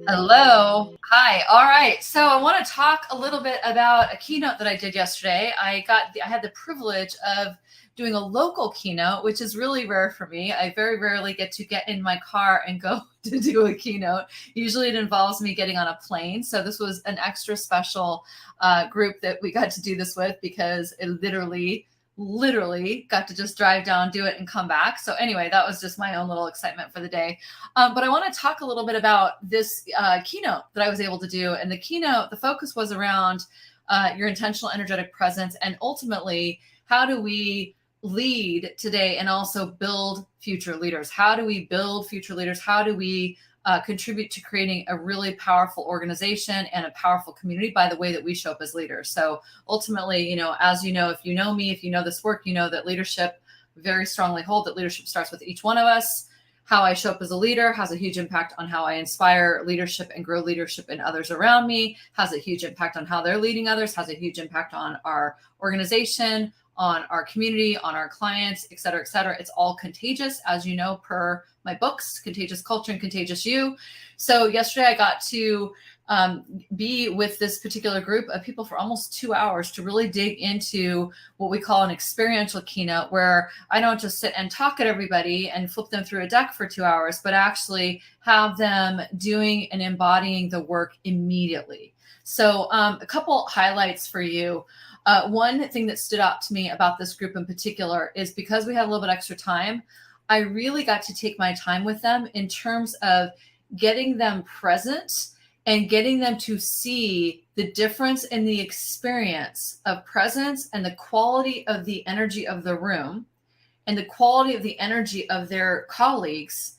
Hello. Hi. All right. So I want to talk a little bit about a keynote that I did yesterday. I had the privilege of doing a local keynote, which is really rare for me. I very rarely get to get in my car and go to do a keynote. Usually it involves me getting on a plane. So this was an extra special group that we got to do this with because it literally got to just drive down, do it, and come back. So anyway, that was just my own little excitement for the day. But I want to talk a little bit about this keynote that I was able to do. And the keynote, the focus was around your intentional energetic presence, and ultimately, how do we lead today and also build future leaders? How do we build future leaders? How do we contribute to creating a really powerful organization and a powerful community by the way that we show up as leaders? So ultimately, as you know, if you know me, if you know this work, you know that leadership, very strongly hold that leadership starts with each one of us. How I show up as a leader has a huge impact on how I inspire leadership and grow leadership in others around me, has a huge impact on how they're leading others, has a huge impact on our organization, on our community, on our clients, et cetera, et cetera. It's all contagious, as you know, per my books, Contagious Culture and Contagious You. So yesterday I got to be with this particular group of people for almost 2 hours to really dig into what we call an experiential keynote, where I don't just sit and talk at everybody and flip them through a deck for 2 hours, but actually have them doing and embodying the work immediately. So a couple highlights for you. One thing that stood out to me about this group in particular is because we had a little bit extra time, I really got to take my time with them in terms of getting them present and getting them to see the difference in the experience of presence and the quality of the energy of the room and the quality of the energy of their colleagues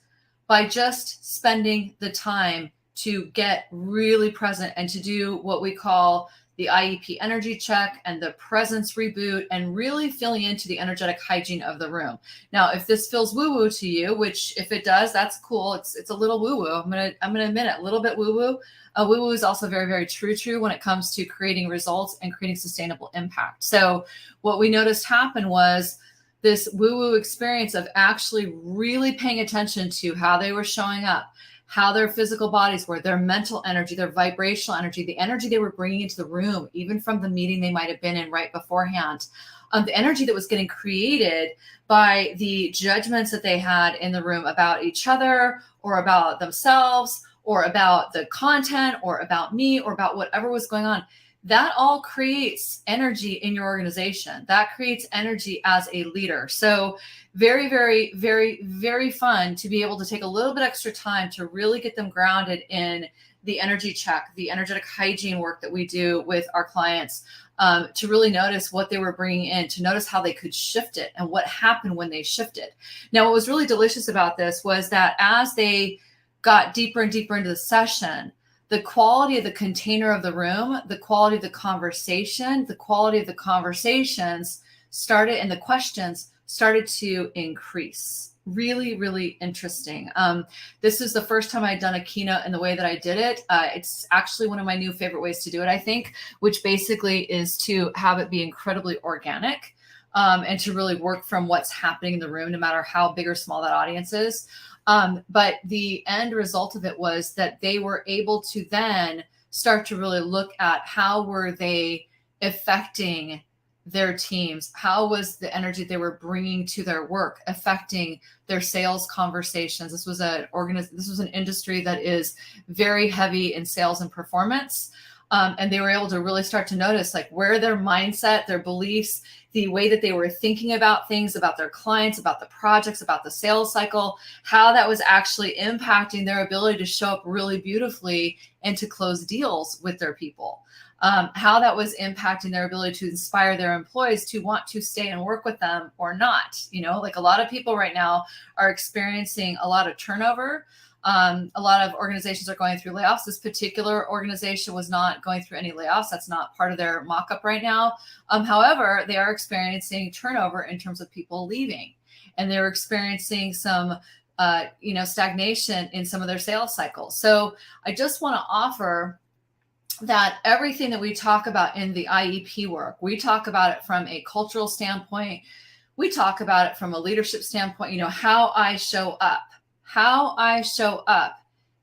by just spending the time to get really present and to do what we call the IEP energy check and the presence reboot, and really feeling into the energetic hygiene of the room. Now, if this feels woo-woo to you, which if it does, that's cool. It's a little woo-woo. I'm gonna admit it, a little bit woo-woo. Woo-woo is also very, very true when it comes to creating results and creating sustainable impact. So what we noticed happen was this woo-woo experience of actually really paying attention to how they were showing up, how their physical bodies were, their mental energy, their vibrational energy, the energy they were bringing into the room, even from the meeting they might have been in right beforehand, the energy that was getting created by the judgments that they had in the room about each other or about themselves or about the content or about me or about whatever was going on. That all creates energy in your organization. That creates energy as a leader. So very, very, very, very fun to be able to take a little bit extra time to really get them grounded in the energy check, the energetic hygiene work that we do with our clients, to really notice what they were bringing in, to notice how they could shift it and what happened when they shifted. Now, what was really delicious about this was that as they got deeper and deeper into the session, the quality of the container of the room, the quality of the conversation, the quality of the conversations started, and the questions started to increase. Really, really interesting. This is the first time I'd done a keynote in the way that I did it. It's actually one of my new favorite ways to do it, I think, which basically is to have it be incredibly organic, and to really work from what's happening in the room, no matter how big or small that audience is. But the end result of it was that they were able to then start to really look at how were they affecting their teams? How was the energy they were bringing to their work affecting their sales conversations? This was an industry that is very heavy in sales and performance. And they were able to really start to notice like where their mindset, their beliefs, the way that they were thinking about things, about their clients, about the projects, about the sales cycle, how that was actually impacting their ability to show up really beautifully and to close deals with their people. How that was impacting their ability to inspire their employees to want to stay and work with them or not. Like a lot of people right now are experiencing a lot of turnover. A lot of organizations are going through layoffs. This particular organization was not going through any layoffs. That's not part of their mock-up right now. However, they are experiencing turnover in terms of people leaving, and they're experiencing some stagnation in some of their sales cycles. So I just want to offer that everything that we talk about in the IEP work, we talk about it from a cultural standpoint. We talk about it from a leadership standpoint, how I show up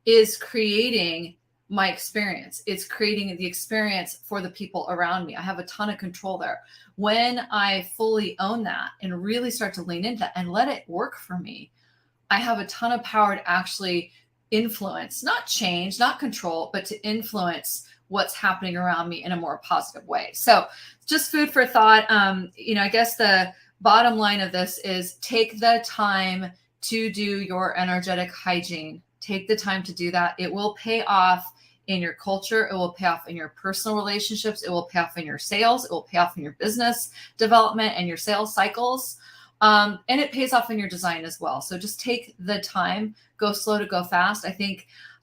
is creating my experience. It's creating the experience for the people around me. I have a ton of control there. When I fully own that and really start to lean into that and let it work for me, I have a ton of power to actually influence, not change, not control, but to influence what's happening around me in a more positive way. So just food for thought. I guess the bottom line of this is take the time to do your energetic hygiene. Take the time to do that. It will pay off in your culture. It will pay off in your personal relationships. It will pay off in your sales. It will pay off in your business development and your sales cycles. And it pays off in your design as well. So just take the time, go slow to go fast. I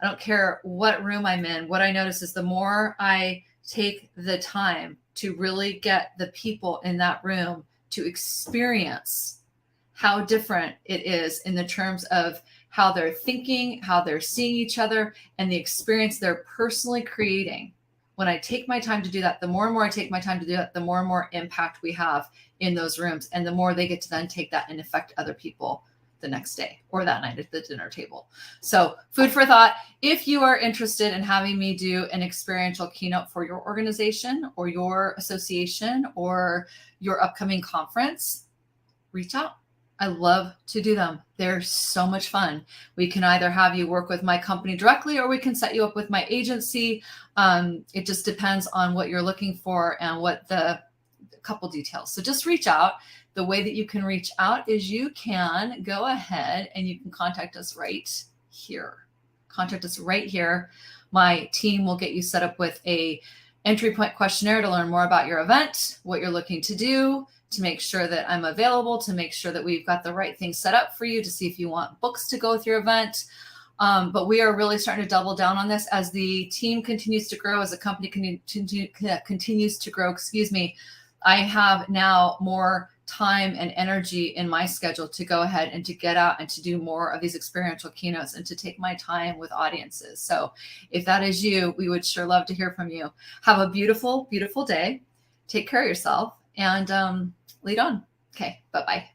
don't care what room I'm in. What I notice is the more I take the time to really get the people in that room to experience how different it is in the terms of how they're thinking, how they're seeing each other, and the experience they're personally creating. When I take my time to do that, the more and more I take my time to do that, the more and more impact we have in those rooms. And the more they get to then take that and affect other people the next day or that night at the dinner table. So food for thought. If you are interested in having me do an experiential keynote for your organization or your association or your upcoming conference, reach out. I love to do them. They're so much fun. We can either have you work with my company directly or we can set you up with my agency. It just depends on what you're looking for and what the couple details. So just reach out. The way that you can reach out is you can go ahead and you can contact us right here. Contact us right here. My team will get you set up with a entry point questionnaire to learn more about your event, what you're looking to do, to make sure that I'm available, to make sure that we've got the right things set up for you, to see if you want books to go with your event. But we are really starting to double down on this as the team continues to grow, as the company continues to grow, I have now more time and energy in my schedule to go ahead and to get out and to do more of these experiential keynotes and to take my time with audiences. So if that is you, we would sure love to hear from you. Have a beautiful, beautiful day. Take care of yourself and lead on. Okay, bye-bye.